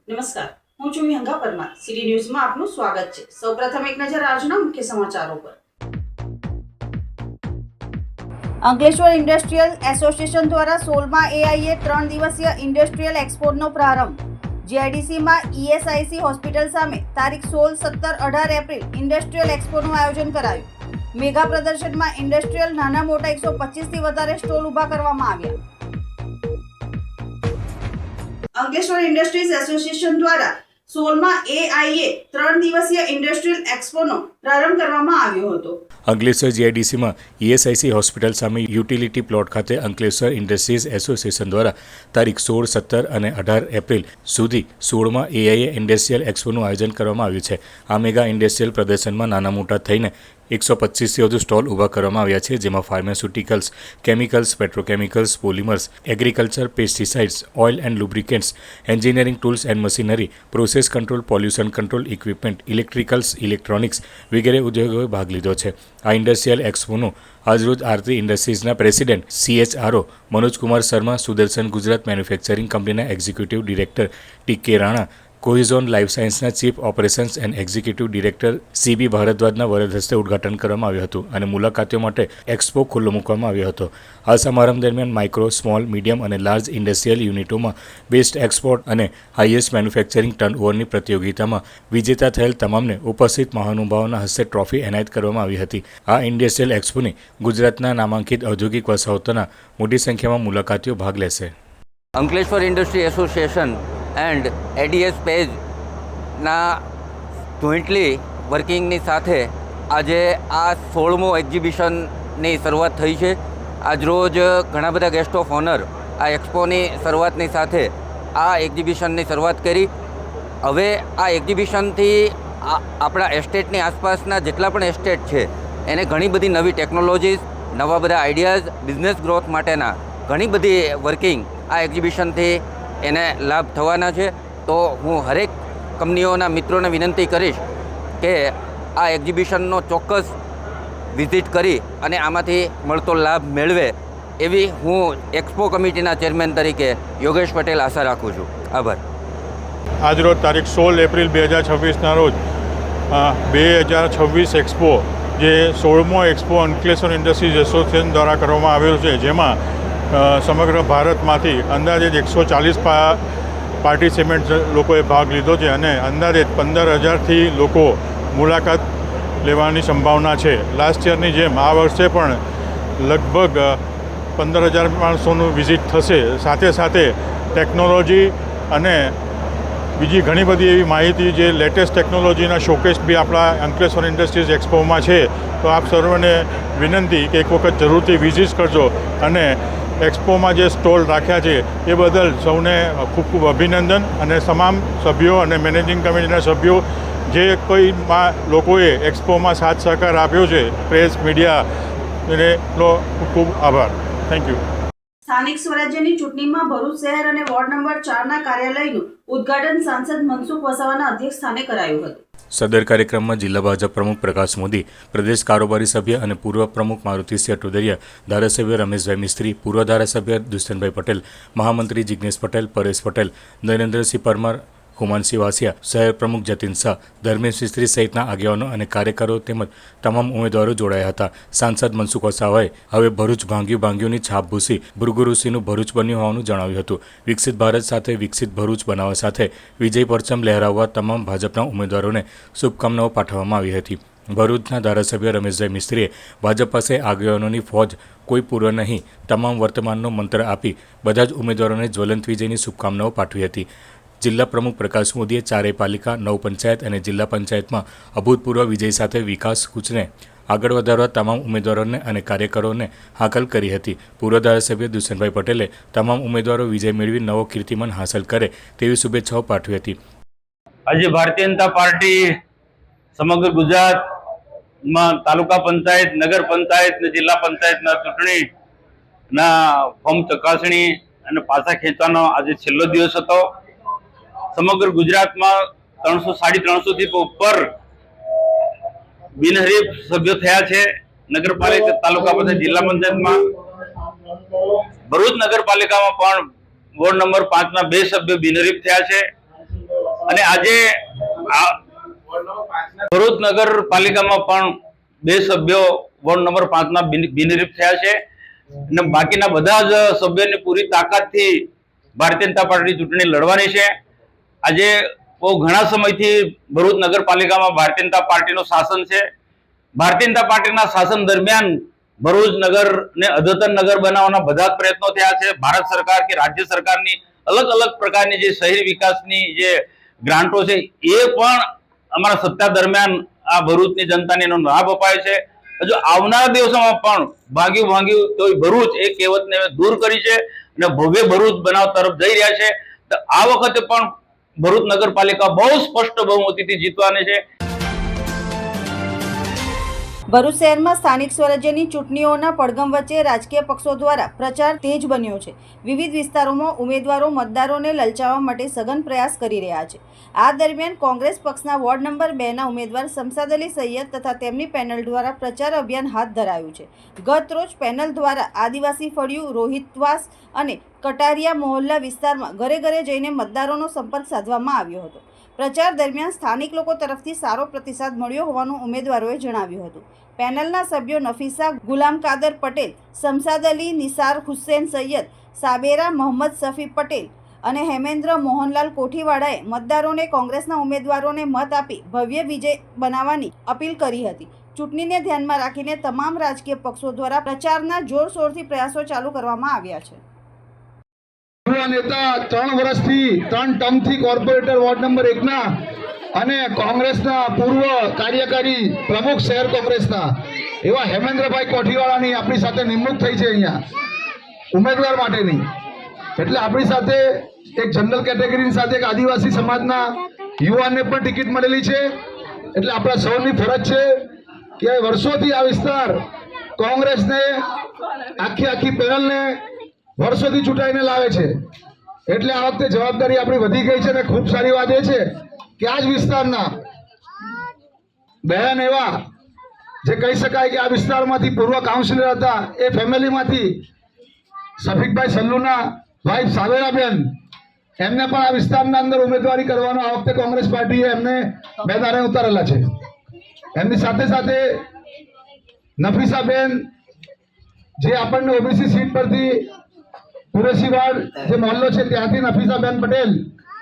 નમસ્કાર, હું છું વિહંગા પરમાર. સીડી ન્યૂઝમાં આપનું સ્વાગત છે. સૌપ્રથમ એક નજર આજના મુખ્ય સમાચારો પર. અંકલેશ્વર ઇન્ડસ્ટ્રીયલ એસોસિએશન દ્વારા 16મા એઆઈએ 3 દિવસીય ઇન્ડસ્ટ્રીયલ એક્સપોનો પ્રારંભ. જીઆઈડીસીમાં ઈએસઆઈસી હોસ્પિટલ સામે તારીખ 16, 17, 18 એપ્રિલ ઇન્ડસ્ટ્રીયલ એક્સપોનું આયોજન કરાયું. મેગા પ્રદર્શનમાં ઇન્ડસ્ટ્રીયલ નાના મોટા 125થી વધારે સ્ટોલ ઊભા કરવામાં આવ્યા. અંકલેશ્વર ઇન્ડસ્ટ્રીઝ એસોસિએશન દ્વારા 16મા એઆઈએ 3 દિવસીય ઇન્ડસ્ટ્રીયલ એક્સપોનો પ્રારંભ કરવામાં આવ્યો હતો. અંકલેશ્વર જીઆઈડીસીમાં ઈએસઆઈસી હોસ્પિટલ સામે યુટિલિટી પ્લોટ ખાતે અંકલેશ્વર ઇન્ડસ્ટ્રીઝ એસોસિએશન દ્વારા તારીખ 16, 17 અને 18 એપ્રિલ સુધી 16મા એઆઈએ ઇન્ડસ્ટ્રીયલ એક્સપોનું આયોજન કરવામાં આવ્યું છે. આ મેગા ઇન્ડસ્ટ્રીયલ પ્રદર્શનમાં નાના મોટા થઈને 125થી વધુ સ્ટોલ ઊભા કરવામાં આવ્યા છે, જેમાં pharmaceuticals, chemicals, petrochemicals, polymers, agriculture, pesticides, oil and lubricants, engineering tools and machinery, process control, pollution control equipment, electricals, electronics વગેરે ઉદ્યોગોએ ભાગ લીધો છે. આ ઇન્ડસ્ટ્રીયલ એક્સપોનું આજરોજ આરતી ઇન્ડસ્ટ્રીઝના president CHRO Manojkumar Sharma, Sudarshan Gujarat manufacturing કંપનીના executive director TK Rana, Cohizon life સાયન્સના chief operations and executive director CB ભારદ્વાજના વરદ હસ્તે ઉદ્ઘાટન કરવામાં આવ્યું હતું અને મુલાકાતીઓ માટે એક્સપો ખુલ્લો મૂકવામાં આવ્યો હતો. આ સમારંભ દરમિયાન માઇક્રો, સ્મોલ, મીડિયમ અને લાર્જ ઇન્ડસ્ટ્રીયલ યુનિટોમાં બેસ્ટ એક્સપોર્ટ અને હાઈએસ્ટ મેન્યુફેક્ચરિંગ ટર્નઓવરની પ્રતિયોગિતામાં વિજેતા થયેલ તમામને ઉપસ્થિત મહાનુભાવોના હસ્તે ટ્રોફી એનાયત કરવામાં આવી હતી. આ ઇન્ડસ્ટ્રીયલ એક્સપોની ગુજરાતના નામાંકિત ઔદ્યોગિક વસાહતોના મોટી સંખ્યામાં મુલાકાતીઓ ભાગ લેશે. Ankleshwar industry association and ADS પેજના જોઈન્ટલી વર્કિંગની સાથે આજે આ 16મો એક્ઝિબિશનની શરૂઆત થઈ છે. આજરોજ ઘણા બધા ગેસ્ટ ઓફ ઓનર આ એક્સપોની શરૂઆતની સાથે આ એક્ઝિબિશનની શરૂઆત કરી. હવે આ એક્ઝિબિશનથી આપણા એસ્ટેટની આસપાસના જેટલા પણ એસ્ટેટ છે એને ઘણી બધી નવી ટેકનોલોજીસ, નવા બધા આઈડિયાઝ, બિઝનેસ ગ્રોથ માટેના ઘણી બધી વર્કિંગ આ એક્ઝિબિશનથી એને લાભ થવાના છે. તો હું હરેક કંપનીઓના મિત્રોને વિનંતી કરીશ કે આ એક્ઝિબિશનનો ચોક્કસ વિઝિટ કરી અને આમાંથી મળતો લાભ મેળવે એવી હું એક્સપો કમિટીના ચેરમેન તરીકે યોગેશ પટેલ આશા રાખું છું. આભાર. આજરોજ તારીખ 16 એપ્રિલ 2026ના રોજ 2026 એક્સપો જે 16મો એક્સપો અંકલેશ્વર ઇન્ડસ્ટ્રીઝ એસોસિએશન દ્વારા કરવામાં આવેલો છે, જેમાં સમગ્ર ભારતમાંથી અંદાજે 140 પાર્ટિસિપન્ટ લોકોએ ભાગ લીધો છે અને અંદાજે 15,000થી લોકો મુલાકાત લેવાની સંભાવના છે. લાસ્ટ યરની જેમ આ વર્ષે પણ લગભગ 15,000 માણસોનું વિઝિટ થશે. સાથે સાથે ટેકનોલોજી અને બીજી ઘણી બધી એવી માહિતી, જે લેટેસ્ટ ટેકનોલોજીના શોકેસ બી આપણા અંકલેશ્વર ઇન્ડસ્ટ્રીઝ એક્સપોમાં છે. તો આપ સર્વને વિનંતી કે એક વખત જરૂરથી વિઝિટ કરજો અને એક્સપોમાં જે સ્ટોલ રાખ્યા છે એ બદલ સૌને ખૂબ ખૂબ અભિનંદન. અને તમામ સભ્યો અને મેનેજિંગ કમિટીના સભ્યો જે કોઈ લોકોએ એક્સપોમાં સાથ સહકાર આપ્યો છે, પ્રેસ, મીડિયા, એનો ખૂબ ખૂબ આભાર. Thank you. સ્થાનિક સ્વરાજ્યની ચૂંટણીમાં ભરૂચ શહેર અને વોર્ડ નંબર 4ના કાર્યાલયનું ઉદ્ઘાટન સાંસદ મનસુખ વસાવાના અધ્યક્ષ સ્થાને કરાયું હતું. સદર કાર્યક્રમમાં જિલ્લા ભાજપ પ્રમુખ પ્રકાશ મોદી, પ્રદેશ કારોબારી સભ્ય અને પૂર્વ પ્રમુખ મારુતિસિંહ અટોદરિયા, ધારાસભ્ય રમેશભાઈ મિસ્ત્રી, પૂર્વ ધારાસભ્ય દુષ્યંતભાઈ પટેલ, મહામંત્રી જિજ્ઞેશ પટેલ, પરેશ પટેલ, નરેન્દ્રસિંહ પરમાર, હુમાનસિંહ વાસિયા, શહેર પ્રમુખ જતીન શાહ, ધર્મેશ મિસ્ત્રી સહિતના આગેવાનો અને કાર્યકરો તેમજ તમામ ઉમેદવારો જોડાયા હતા. સાંસદ મનસુખ વસાવાએ હવે ભરૂચ ભાંગ્યુની છાપ ભૂસી ભૃગુઋષિનું ભરૂચ બન્યું હોવાનું જણાવ્યું હતું. વિકસિત ભારત સાથે વિકસિત ભરૂચ બનાવવા સાથે વિજય પરચમ લહેરાવવા તમામ ભાજપના ઉમેદવારોને શુભકામનાઓ પાઠવવામાં આવી હતી. ભરૂચના ધારાસભ્ય રમેશભાઈ મિસ્ત્રીએ ભાજપ પાસે આગેવાનોની ફોજ કોઈ પૂર્વ નહીં, તમામ વર્તમાનનો મંત્ર આપી બધા જ ઉમેદવારોને જ્વલંત વિજયની શુભકામનાઓ પાઠવી હતી. જિલ્લા પ્રમુખ પ્રકાશ મોદીએ 4 પાલિકા, 9 પંચાયત અને જિલ્લા પંચાયતમાં અભૂતપૂર્વ વિજય સાથે વિકાસ કૂચને આગળ વધારવા તમામ ઉમેદવારોને અને કાર્યકરોને હાકલ કરી હતી. પૂર્વ ધારાસભ્ય દુષ્યંતભાઈ પટેલે તમામ ઉમેદવારો વિજય મેળવી નવો કીર્તિમાન હાંસલ કરે તેવી શુભેચ્છાઓ પાઠવી હતી. આજે ભારતીય જનતા પાર્ટી સમગ્ર ગુજરાતમાં તાલુકા પંચાયત, નગર પંચાયત અને જિલ્લા પંચાયતના ચૂંટણીના ફોર્મ ચકાસણી અને પાછા ખેંચવાનો આજે છેલ્લો દિવસ હતો. સમગ્ર ગુજરાતમાં 300-350થી ઉપર બિનહરીફ સભ્યો થયા છે. નગરપાલિકા, તાલુકા પંચાયત, જિલ્લા પંચાયતમાં, ભરૂચ નગરપાલિકામાં પણ વોર્ડ નંબર 5ના 2 સભ્યો બિનહરીફ થયા છે. અને આજે ભરૂચ નગરપાલિકામાં પણ 2 સભ્યો વોર્ડ નંબર 5ના બિનહરીફ થયા છે અને બાકીના બધા જ સભ્યોની પૂરી તાકાતથી ભારતીય જનતા પાર્ટી ચૂંટણી લડવાની છે. આજે બહુ ઘણા સમયથી ભરૂચ નગરપાલિકામાં ભારતીય જનતા પાર્ટીનું શાસન છે. ભારતીય જનતા પાર્ટીના શાસન દરમિયાન ભરૂચ નગરને અદ્યતન નગર બનાવવાના બધા જ પ્રયત્નો થયા છે. ભારત સરકાર કે રાજ્ય સરકારની અલગ અલગ પ્રકારની જે શહેરી વિકાસની જે ગ્રાન્ટો છે એ પણ અમારા સત્તા દરમિયાન આ ભરૂચની જનતાને એનો લાભ અપાય છે. હજુ આવનારા દિવસોમાં પણ ભાગ્યું તો ભરૂચ એ કહેવતને દૂર કરી છે અને ભવ્ય ભરૂચ બનાવવા તરફ જઈ રહ્યા છે. તો આ વખતે પણ ભરૂચ નગરપાલિકા બહુ સ્પષ્ટ બહુમતીથી જીતવાની છે. ભરૂચ શહેરમાં સ્થાનિક સ્વરાજ્યની ચૂંટણીઓના પડઘમ વચ્ચે રાજકીય પક્ષો દ્વારા પ્રચાર તેજ બન્યો છે. વિવિધ વિસ્તારોમાં ઉમેદવારો મતદારોને લલચાવવા માટે સઘન પ્રયાસ કરી રહ્યા છે. આ દરમિયાન કોંગ્રેસ પક્ષના વોર્ડ નંબર 2ના ઉમેદવાર શમશાદ અલી સૈયદ તથા તેમની પેનલ દ્વારા પ્રચાર અભિયાન હાથ ધરાયું છે. ગત રોજ પેનલ દ્વારા આદિવાસી ફળિયું, રોહિતવાસ અને કટારિયા મોહલ્લા વિસ્તારમાં ઘરે ઘરે જઈને મતદારોનો સંપર્ક સાધવામાં આવ્યો હતો. પ્રચાર દરમિયાન સ્થાનિક લોકો તરફથી સારો પ્રતિસાદ મળ્યો હોવાનું ઉમેદવારોએ જણાવ્યું હતું. પેનલના સભ્યો નફીસા ગુલામ કાદર પટેલ, શમશાદ અલી, નિસાર હુસૈન સૈયદ, સાબેરા મોહમ્મદ શફી પટેલ અને હેમેન્દ્ર મોહનલાલ કોઠીવાડાએ મતદારોને કોંગ્રેસના ઉમેદવારોને મત આપી ભવ્ય વિજય બનાવવાની અપીલ કરી હતી. ચૂંટણીને ધ્યાનમાં રાખીને તમામ રાજકીય પક્ષો દ્વારા પ્રચારના જોરશોરથી પ્રયાસો ચાલુ કરવામાં આવ્યા છે. યુવા નેતા 3 વર્ષથી 3 ટર્મથી કોર્પોરેટર વોર્ડ નંબર 1ના અને કોંગ્રેસના પૂર્વ કાર્યકારી પ્રમુખ શહેર કોંગ્રેસના એવા હેમેન્દ્રભાઈ કોઠીવાડાની આપણી સાથે નિમણૂક થઈ છે અહીંયા ઉમેદવાર માટેની. એટલે આપણી સાથે એક જનરલ કેટેગરીની સાથે એક આદિવાસી સમાજના યુવાનને પણ ટિકિટ મળેલી છે. એટલે આપણા સૌની ફરજ છે કે વર્ષોથી આ વિસ્તાર કોંગ્રેસને આખી પેનલને વર્ષોથી ચૂંટાઈને લાવે છે. એટલે આ વખતે જવાબદારી આપણી વધી ગઈ છે અને ખૂબ સારી વાત એ છે કે આ જ વિસ્તારના બહેન એવા જે કહી શકાય કે આ વિસ્તારમાંથી પૂર્વ કાઉન્સિલર હતા એ ફેમિલીમાંથી શફીકભાઈ સલ્લુના વાઇફ સાવેરાબેન એમને પણ આ વિસ્તારના અંદર ઉમેદવારી કરવાનો આ વખતે કોંગ્રેસ પાર્ટીએ એમને મેદાને ઉતારેલા છે. એમની સાથે સાથે નફીસાબેન જે આપણને ઓબીસી સીટ પરથી કુરેશીવાડ જે મહોલ્લો છે ત્યાંથી નફીસાબેન પટેલ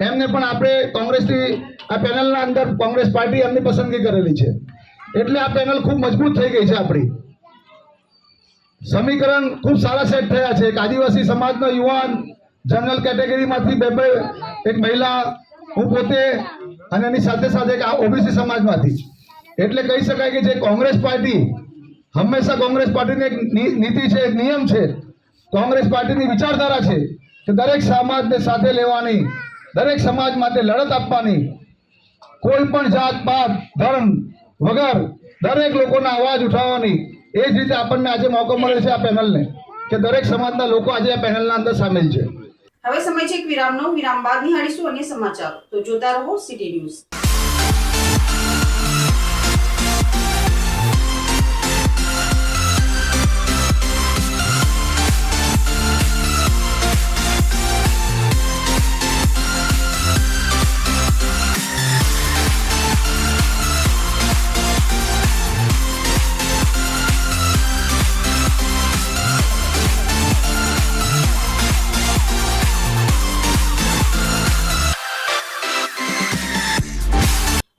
એમને પણ આપણે કોંગ્રેસની આ પેનલના અંદર કોંગ્રેસ પાર્ટી એમની પસંદગી કરેલી છે. એટલે આ પેનલ ખૂબ મજબૂત થઈ ગઈ છે. આપણી સમીકરણ ખૂબ સારા સેટ થયા છે. એક આદિવાસી સમાજનો યુવાન, જનરલ કેટેગરીમાંથી બે એક મહિલા, હું પોતે અને એની સાથે સાથે એક ઓબીસી સમાજમાંથી. એટલે કહી શકાય કે જે કોંગ્રેસ પાર્ટી હંમેશા કોંગ્રેસ પાર્ટીની એક નીતિ છે, એક નિયમ છે, કોંગ્રેસ પાર્ટીની વિચારધારા છે કે દરેક સમાજને સાથે લેવાની, દરેક સમાજ માટે લડત આપવાની, કોઈ પણ જાત પાત ધર્મ વગર દરેક લોકોના અવાજ ઉઠાવવાની. એ જ રીતે આપણને આજે મોકો મળે છે આ પેનલને કે દરેક સમાજના લોકો આજે આ પેનલના અંદર સામેલ છે. હવે સમય છે એક વિરામનો. વિરામ બાદ નિહાળીશું અન્ય સમાચાર. તો જોતા રહો સિટી ન્યૂઝ.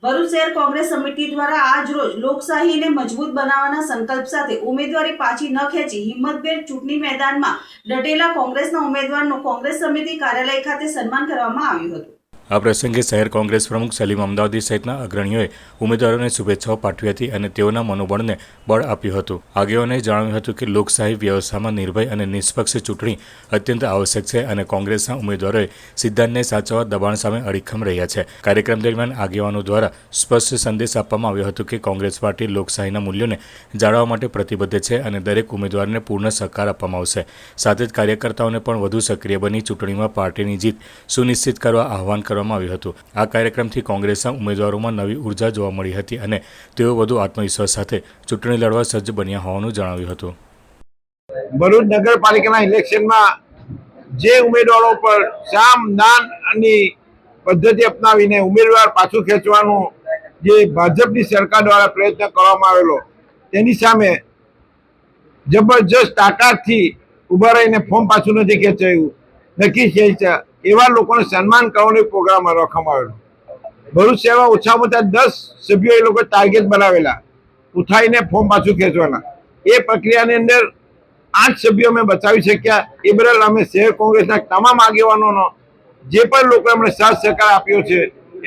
ભરૂચ શહેર કોંગ્રેસ સમિતિ દ્વારા આજ રોજ લોકશાહીને મજબૂત બનાવવાના સંકલ્પ સાથે ઉમેદવારી પાછી ન ખેંચી હિંમતભેર ચૂંટણી મેદાનમાં ડટેલા કોંગ્રેસના ઉમેદવારનું કોંગ્રેસ સમિતિ કાર્યાલય ખાતે સન્માન કરવામાં આવ્યું હતું. આ પ્રસંગે શહેર કોંગ્રેસ પ્રમુખ સલીમ અમદાવાદી સહિતના અગ્રણીઓએ ઉમેદવારોને શુભેચ્છાઓ પાઠવી હતી અને તેઓના મનોબળને બળ આપ્યું હતું. આગેવાનોએ જણાવ્યું હતું કે લોકશાહી વ્યવસ્થામાં નિર્ભય અને નિષ્પક્ષ ચૂંટણી અત્યંત આવશ્યક છે અને કોંગ્રેસના ઉમેદવારોએ સિદ્ધાંતને સાચવવા દબાણ સામે અડીખમ રહ્યા છે. કાર્યક્રમ દરમિયાન આગેવાનો દ્વારા સ્પષ્ટ સંદેશ આપવામાં આવ્યો હતો કે કોંગ્રેસ પાર્ટી લોકશાહીના મૂલ્યોને જાળવવા માટે પ્રતિબદ્ધ છે અને દરેક ઉમેદવારને પૂર્ણ સહકાર આપવામાં આવશે. સાથે જ કાર્યકર્તાઓને પણ વધુ સક્રિય બની ચૂંટણીમાં પાર્ટીની જીત સુનિશ્ચિત કરવા આહવાન કરવામાં આવ્યું હતું. આ કાર્યક્રમથી કોંગ્રેસના ઉમેદવારોમાં નવી ઉર્જા જોવા મળી હતી અને તેઓ વધુ આત્મવિશ્વાસ સાથે ચૂંટણી લડવા સજ્જ બન્યા હોવાનું જણાવ્યું હતું. ભરૂચ નગરપાલિકાના ઇલેક્શનમાં જે ઉમેદવારો પર સામ દાન અને પદ્ધતિ અપનાવીને ઉમેદવાર પાછું ખેંચવાનો જે ભાજપની સરકાર દ્વારા પ્રયત્ન કરવામાં આવેલો તેની સામે જબરજસ્ત તાકાતથી ઊભા રહીને ફોર્મ પાછું નથી ખેંચાયું, નક્કી છે એવા લોકોને સન્માન કરવાનો પ્રોગ્રામ રાખવામાં આવેલો. ભરૂચ શહેરમાં ઓછામાં ઓછા 10 સભ્યો એ લોકો ટાર્ગેટ બનાવેલા ઉઠાઈને ફોર્મ પાછું ખેંચવાના. એ પ્રક્રિયાની અંદર 8 સભ્યો અમે બચાવી શક્યા. એ બદલ અમે શહેર કોંગ્રેસના તમામ આગેવાનોનો જે પણ લોકો એમણે સાથ સહકાર આપ્યો છે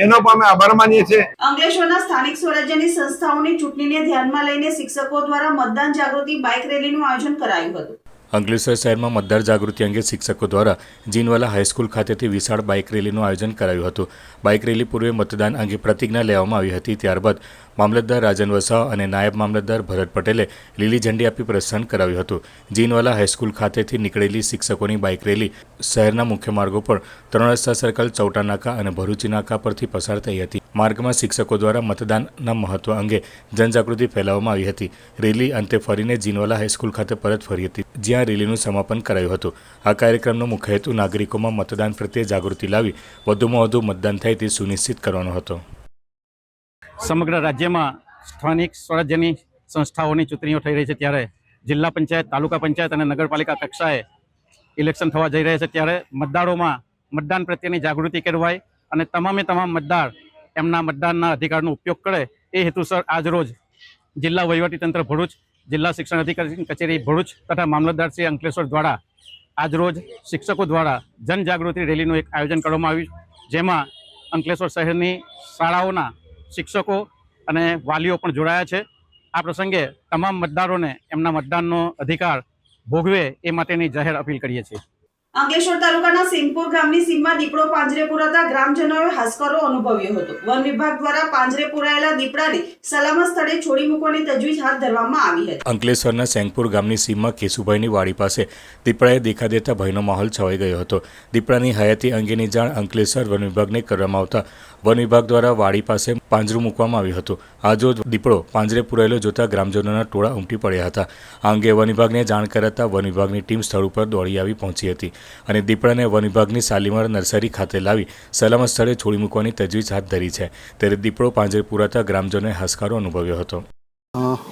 એનો પણ અમે આભાર માનીએ છીએ. અંકલેશ્વરના સ્થાનિક સ્વરાજ્યની સંસ્થાઓની ચૂંટણીને ધ્યાનમાં લઈને શિક્ષકો દ્વારા મતદાન જાગૃતિ બાઇક રેલીનું આયોજન કરાયું હતું. અંકલેશ્વર શહેરમાં મતદાર જાગૃતિ અંગે શિક્ષકો દ્વારા જીનવાલા હાઈસ્કૂલ ખાતેથી વિશાળ બાઇક રેલીનું આયોજન કરાયું હતું. બાઇક રેલી પૂર્વે મતદાન અંગે પ્રતિજ્ઞા લેવામાં આવી હતી. ત્યારબાદ મામલતદાર રાજન વસાવા અને નાયબ મામલતદાર ભરત પટેલે લીલી ઝંડી આપી પ્રસ્થાન કરાવ્યું હતું. જીનવાલા હાઈસ્કૂલ ખાતેથી નીકળેલી શિક્ષકોની બાઇક રેલી શહેરના મુખ્ય માર્ગો પર 3 રસ્તા સર્કલ, ચૌટા નાકા અને ભરૂચી નાકા પરથી પસાર થઈ હતી. માર્ગમાં શિક્ષકો દ્વારા મતદાનના મહત્વ અંગે જનજાગૃતિ ફેલાવવામાં આવી હતી. રેલી અંતે ફરીને જીનવાલા હાઈસ્કૂલ ખાતે પરત ફરી હતી, જ્યાં રેલીનું સમાપન કરાયું હતું. આ કાર્યક્રમનો મુખ્ય હેતુ નાગરિકોમાં મતદાન પ્રત્યે જાગૃતિ લાવી વધુમાં વધુ મતદાન થાય તે સુનિશ્ચિત કરવાનો હતો. સમગ્ર રાજ્યમાં સ્થાનિક સ્વરાજ્યની સંસ્થાઓની ચૂંટણીઓ થઈ રહી છે ત્યારે જિલ્લા પંચાયત, તાલુકા પંચાયત અને નગરપાલિકા કક્ષાએ ઇલેક્શન થવા જઈ રહ્યા છે. ત્યારે મતદારોમાં મતદાન પ્રત્યેની જાગૃતિ કેળવાય અને તમામ મતદાર એમના મતદાનના અધિકારનો ઉપયોગ કરે એ હેતુસર આજરોજ જિલ્લા વહીવટીતંત્ર ભરૂચ, જિલ્લા શિક્ષણ અધિકારી કચેરી ભરૂચ તથા મામલતદાર શ્રી અંકલેશ્વર દ્વારા આજરોજ શિક્ષકો દ્વારા જનજાગૃતિ રેલીનું એક આયોજન કરવામાં આવ્યું, જેમાં અંકલેશ્વર શહેરની શાળાઓના શિક્ષકો અને વાલીઓ પણ જોડાયા છે. આ પ્રસંગે તમામ મતદારોને એમના મતદાનનો અધિકાર ભોગવે એ માટેની જાહેર અપીલ કરીએ છીએ. અંકલેશ્વર તાલુકાના સિંગપુર ગામની સીમમાં દીપડો પાંજરે પુરાતા ગ્રામજનોએ હાશકારો અનુભવ્યો હતો. વન વિભાગ દ્વારા પાંજરે પુરાયેલા દીપડાને સલામત સ્થળે છોડી મૂકવાની તજવીજ હાથ ધરવામાં આવી હતી. અંકલેશ્વરના સેંગપુર ગામની સીમમાં કેશુભાઈની વાડી પાસે દીપડાએ દેખા દેતા ભયનો માહોલ છવાઈ ગયો હતો. દીપડાની હયાતી અંગેની જાણ અંકલેશ્વર વન વિભાગને કરવામાં આવતા વન વિભાગ દ્વારા વાડી પાસે પાંજરું મૂકવામાં આવ્યું હતું. આજો દીપડો પાંજરે પુરાયેલો જોતા ગ્રામજનોના ટોળા ઉમટી પડ્યા હતા. આ અંગે વન વિભાગને જાણ કરાતા વન વિભાગની ટીમ સ્થળ ઉપર દોડી આવી પહોંચી હતી અને દીપડાને વન વિભાગની શાલીમાર નર્સરી ખાતે લાવી સલામત સ્થળે છોડી મૂકવાની તજવીજ હાથ ધરી છે. ત્યારે દીપડો પાંજરે પુરાતા ગ્રામજનોએ હાશકારો અનુભવ્યો હતો.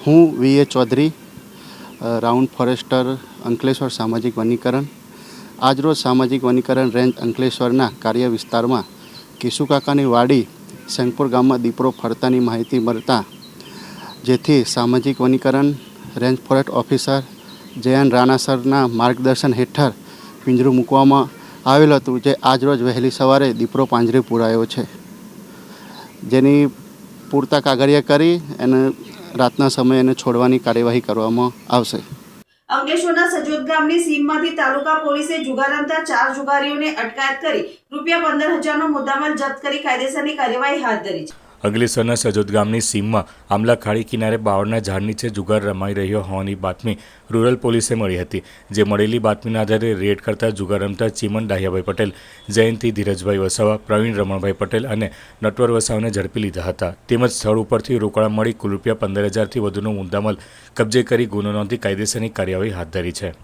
હું વી.એ. ચૌધરી, રાઉન્ડ ફોરેસ્ટર, અંકલેશ્વર સામાજિક વનીકરણ. આજરોજ સામાજિક વનીકરણ રેન્જ અંકલેશ્વરના કાર્ય વિસ્તારમાં કેશુકાકાની વાડી સેંગપુર ગામમાં દીપડો ફરતાની માહિતી મળતા જેથી સામાજિક વનીકરણ range forest officer Jayan Rana સરના માર્ગદર્શન હેઠળ પિંજરું મૂકવામાં આવેલું હતું, જે આજરોજ વહેલી સવારે દીપડો પાંજરે પુરાયો છે, જેની પૂરતા કાગળિયા કરી અને રાતના સમયે એને છોડવાની કાર્યવાહી કરવામાં આવશે. અંકલેશ્વરના સજોદ ગામની સીમમાંથી તાલુકા પોલીસે જુગાર રમતા 4 જુગારીઓને અટકાયત કરી ₹15,000નો મુદ્દામાલ જપ્ત કરી કાયદેસરની કાર્યવાહી હાથ ધરી છે. અંકલેશ્વરના સજોદ ગામની સીમમાં આમલા ખાડી કિનારે બાવળના ઝાડ નીચે જુગાર રમાઈ રહ્યો હોવાની બાતમી રૂરલ પોલીસે મળી હતી. જે મળેલી બાતમીના આધારે રેડ કરતા જુગાર રમતા ચીમન ડાહિયાભાઈ પટેલ, જયંતિ ધીરજભાઈ વસાવા, પ્રવીણ રમણભાઈ પટેલ અને નટવર વસાવાને ઝડપી લીધા હતા. તેમજ સ્થળ ઉપરથી રોકડા મળી કુલ ₹15,000થી વધુનો મુદ્દામાલ કબજે કરી ગુનો નોંધી કાયદેસરની કાર્યવાહી હાથ ધરી છે.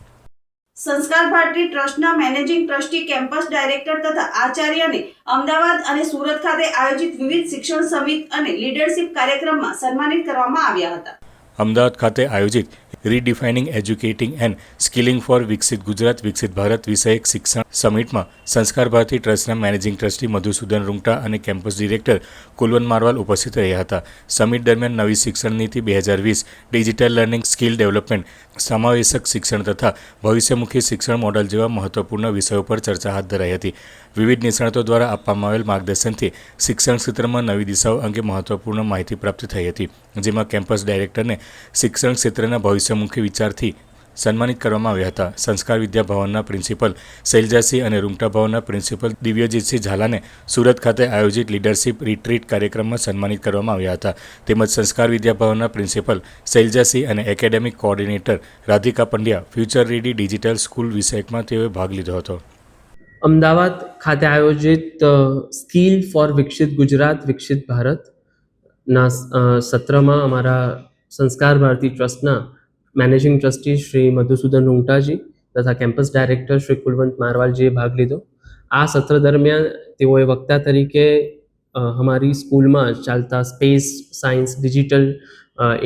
સંસ્કાર ભારતી ટ્રસ્ટના મેનેજિંગ ટ્રસ્ટી, કેમ્પસ ડાયરેક્ટર તથા આચાર્યને અમદાવાદ અને સુરત ખાતે આયોજિત વિવિધ શિક્ષણ સમિટ અને લીડરશિપ કાર્યક્રમમાં સન્માનિત કરવામાં આવ્યા હતા. અમદાવાદ ખાતે આયોજિત રીડિફાઇનિંગ એજ્યુકેટિંગ એન્ડ સ્કિલિંગ ફોર વિકસિત ગુજરાત વિકસિત ભારત વિષયક શિક્ષણ સમિટમાં સંસ્કાર ભારતી ટ્રસ્ટના મેનેજિંગ ટ્રસ્ટી મધુસૂદન રૂંગટા અને કેમ્પસ ડિરેક્ટર કુલવંત મારવાલ ઉપસ્થિત રહ્યા હતા. સમિટ દરમિયાન નવી શિક્ષણ નીતિ 2020, ડિજિટલ લર્નિંગ, સ્કિલ ડેવલપમેન્ટ, સમાવેશક શિક્ષણ તથા ભવિષ્યમુખી શિક્ષણ મોડલ જેવા મહત્વપૂર્ણ વિષયો પર ચર્ચા હાથ ધરાઈ હતી. વિવિધ નિષ્ણાતો દ્વારા આપવામાં આવેલ માર્ગદર્શનથી શિક્ષણ ક્ષેત્રમાં નવી દિશાઓ અંગે મહત્વપૂર્ણ માહિતી પ્રાપ્ત થઈ હતી, જેમાં કેમ્પસ ડાયરેક્ટરને શિક્ષણ ક્ષેત્રના ભવિષ્યમુખી વિચારથી સન્માનિત કરવામાં આવ્યા હતા. સંસ્કાર વિદ્યા ભવનના પ્રિન્સિપલ શૈલજાસિંહ અને રૂંગટા ભવનના પ્રિન્સિપલ દિવ્યજીતસિંહ ઝાલાને સુરત ખાતે આયોજિત લીડરશિપ રિટ્રીટ કાર્યક્રમમાં સન્માનિત કરવામાં આવ્યા હતા. તેમજ સંસ્કાર વિદ્યા ભવનના પ્રિન્સિપલ શૈલજાસિંહ અને academic coordinator Radhika Pandya future ready digital school વિષયકમાં તેઓએ ભાગ લીધો હતો. અમદાવાદ ખાતે આયોજિત સ્કિલ ફોર વિકસિત ગુજરાત વિકસિત ભારતના સત્રમાં અમારા સંસ્કાર ભારતી ટ્રસ્ટના મેનેજિંગ ટ્રસ્ટી શ્રી મધુસૂદન રૂંગટાજી તથા કેમ્પસ ડાયરેક્ટર શ્રી કુલવંત મારવાલજીએ ભાગ લીધો. આ સત્ર દરમિયાન તેઓએ વક્તા તરીકે हमारी સ્કૂલમાં ચાલતા સ્પેસ સાયન્સ ડિજિટલ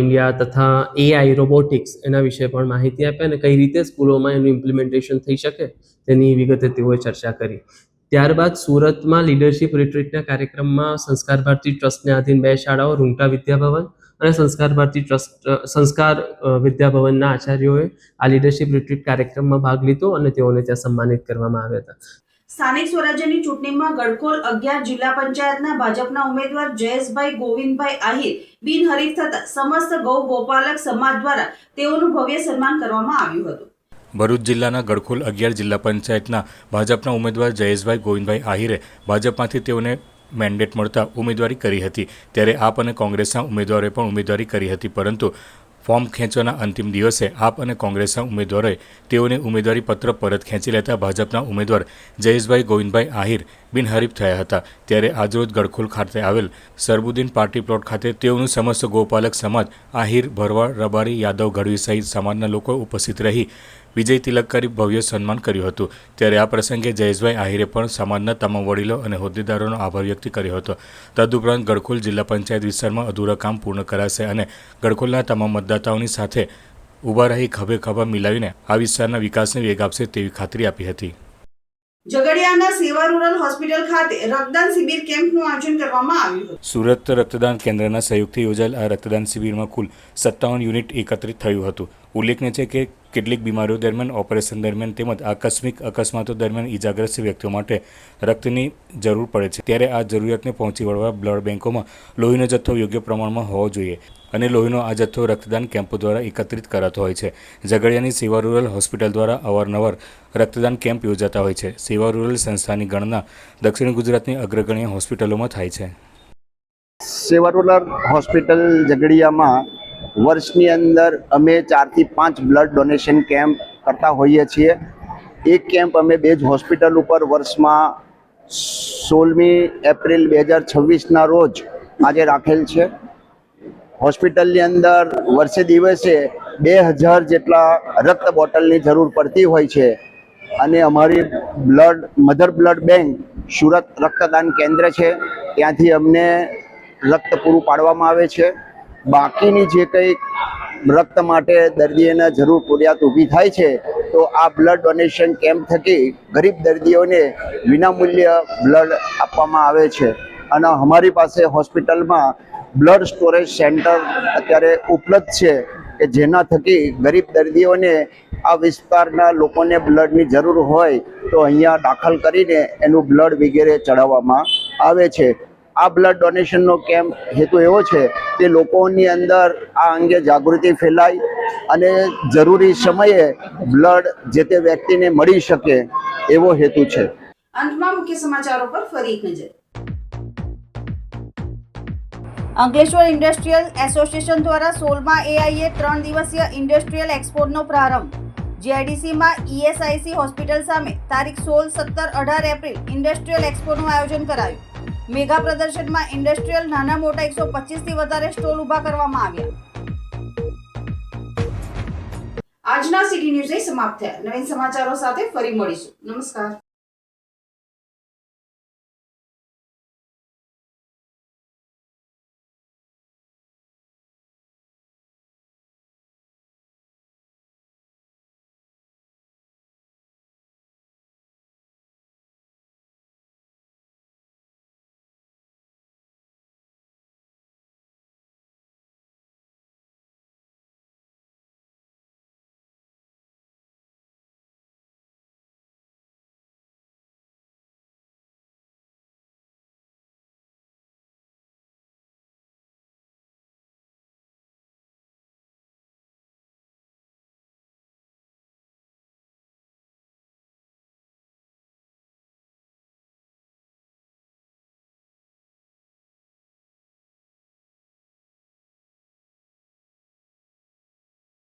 ઇન્ડિયા તથા AI રોબોટિક્સ એના વિશે પણ માહિતી આપી અને કઈ રીતે સ્કૂલોમાં એનું ઇમ્પ્લિમેન્ટેશન થઈ શકે તેની વિગતે તેઓએ ચર્ચા કરી. ત્યારબાદ સુરતમાં લીડરશિપ રિટ્રીટના કાર્યક્રમમાં સંસ્કાર ભારતી ટ્રસ્ટને આધીન 2 શાળાઓ રૂંગટા વિદ્યાભવન અને સંસ્કાર ભારતી ટ્રસ્ટ સંસ્કાર વિદ્યાભવનના આચાર્યોએ આ લીડરશિપ રિટ્રીટ કાર્યક્રમમાં ભાગ લીધો અને તેઓને ત્યાં સન્માનિત કરવામાં આવ્યા હતા. સ્થાનિક સ્વરાજ્યની ચૂંટણીમાં ગડખોલ 11 જિલ્લા પંચાયતના ભાજપના ઉમેદવાર જયેશભાઈ ગોવિંદભાઈ આહિર બિનહરીફ થતા સમસ્ત ગૌ ગોપાલક સમાજ દ્વારા તેઓનું ભવ્ય સન્માન કરવામાં આવ્યું હતું. ભરૂચ જિલ્લાના ગડખોલ 11 જિલ્લા પંચાયતના ભાજપના ઉમેદવાર જયેશભાઈ ગોવિંદભાઈ આહિરે ભાજપમાંથી તેઓને મેન્ડેટ મળતા ઉમેદવારી કરી હતી. ત્યારે આપ અને કોંગ્રેસના ઉમેદવારોએ પણ ઉમેદવારી કરી હતી, પરંતુ ફોર્મ ખેંચવાના અંતિમ દિવસે આપ અને કોંગ્રેસના ઉમેદવારોએ તેઓને ઉમેદવારી પત્ર પરત ખેંચી લેતા ભાજપના ઉમેદવાર જયેશભાઈ ગોવિંદભાઈ આહિર બિનહરીફ થયા હતા. ત્યારે આજરોજ ગડખોલ ખાતે આવેલ સરબુદ્દીન પાર્ટી પ્લોટ ખાતે તેઓનું સમસ્ત ગોપાલક સમાજ આહિર, ભરવાડ, રબારી, યાદવ, ગઢવી સહિત સમાજના લોકો ઉપસ્થિત રહી વિજય તિલક કરી ભવ્ય સન્માન કર્યું હતું. ત્યારે આ પ્રસંગે જયેશભાઈ આહિરે પણ સમાજના તમામ વડીલો અને હોદ્દેદારોનો આભાર વ્યક્ત કર્યો હતો. તદુપરાંત ગડખોલ જિલ્લા પંચાયત વિસ્તારમાં અધૂરા કામ પૂર્ણ કરાશે અને ગડખોલના તમામ મતદાતાઓની સાથે ઊભા રહી ખભે ખભા મિલાવીને આ વિસ્તારના વિકાસને વેગ આપશે તેવી ખાતરી આપી હતી. ઝઘડિયાના સેવા રૂરલ હોસ્પિટલ ખાતે રક્તદાન શિબિર કેમ્પનું આયોજન કરવામાં આવ્યું હતું. સુરત રક્તદાન કેન્દ્રના સહયોગથી યોજાયેલ આ રક્તદાન શિબિરમાં કુલ 57 યુનિટ એકત્રિત થયું હતું. ઉલ્લેખનીય છે કે કેટલીક બીમારીઓ દરમિયાન, ઓપરેશન દરમિયાન તેમજ આકસ્મિક અકસ્માતો દરમિયાન ઇજાગ્રસ્ત વ્યક્તિઓ માટે રક્તની જરૂર પડે છે. ત્યારે આ જરૂરિયાતને પહોંચી વળવા બ્લડ બેંકોમાં લોહીનો જથ્થો યોગ્ય પ્રમાણમાં હોવો જોઈએ અને લોહીનો આ જથ્થો રક્તદાન કેમ્પો દ્વારા એકત્રિત કરાતો હોય છે. ઝઘડિયાની સેવા રૂરલ હોસ્પિટલ દ્વારા અવારનવાર રક્તદાન કેમ્પ યોજાતા હોય છે. સેવા રૂરલ સંસ્થાની ગણના દક્ષિણ ગુજરાતની અગ્રગણ્ય હોસ્પિટલોમાં થાય છે. સેવા રૂરલ હોસ્પિટલ ઝઘડિયામાં વર્ષની અંદર અમે 4 થી 5 બ્લડ ડોનેશન કેમ્પ કરતા હોઈએ છીએ. એક કેમ્પ અમે બેજ હોસ્પિટલ ઉપર વર્ષમાં 16મી એપ્રિલ 2026ના રોજ આજે રાખેલ છે. હોસ્પિટલની અંદર વર્ષે દિવસે 2000 જેટલા રક્ત બોટલની જરૂર પડતી હોય છે અને અમારી મધર બ્લડ બેંક સુરત રક્તદાન કેન્દ્ર છે, ત્યાંથી અમને રક્ત પૂરું પાડવામાં આવે છે. બાકીની જે કંઈ રક્ત માટે દર્દીઓને જરૂર પૂર્યાત ઊભી થાય છે તો આ બ્લડ ડોનેશન કેમ્પ થકી ગરીબ દર્દીઓને વિનામૂલ્ય બ્લડ આપવામાં આવે છે. અને અમારી પાસે હોસ્પિટલમાં બ્લડ સ્ટોરેજ સેન્ટર અત્યારે ઉપલબ્ધ છે કે જેના થકી ગરીબ દર્દીઓને આ વિસ્તારના લોકોને બ્લડની જરૂર હોય તો અહીંયા દાખલ કરીને એનું બ્લડ વગેરે ચડાવવામાં આવે છે. આ બ્લડ ડોનેશનનો કેમ્પ હેતુ એવો છે કે લોકોની અંદર આ અંગે જાગૃતિ ફેલાય અને જરૂરી સમયે બ્લડ જે તે વ્યક્તિને મળી શકે એવો હેતુ છે. અંતમાં મુખ્ય સમાચારો પર ફરી એક નજર. અંકલેશ્વર ઇન્ડસ્ટ્રીયલ એસોસિએશન દ્વારા 16મા AIA 3 દિવસીય ઇન્ડસ્ટ્રીયલ એક્સપોનો પ્રારંભ. GIDCમાં ESIC હોસ્પિટલ સામે તારીખ 16, 17, 18 એપ્રિલ ઇન્ડસ્ટ્રીયલ એક્સપોનું આયોજન કરાયું. મેગા પ્રદર્શનમાં ઇન્ડસ્ટ્રીયલ નાના મોટા 125થી વધારે સ્ટોલ ઊભા કરવામાં આવ્યા. આજના સિટી ન્યૂઝ સમાપ્ત થયા. નવીન સમાચારો સાથે ફરી મળીશું. નમસ્કાર.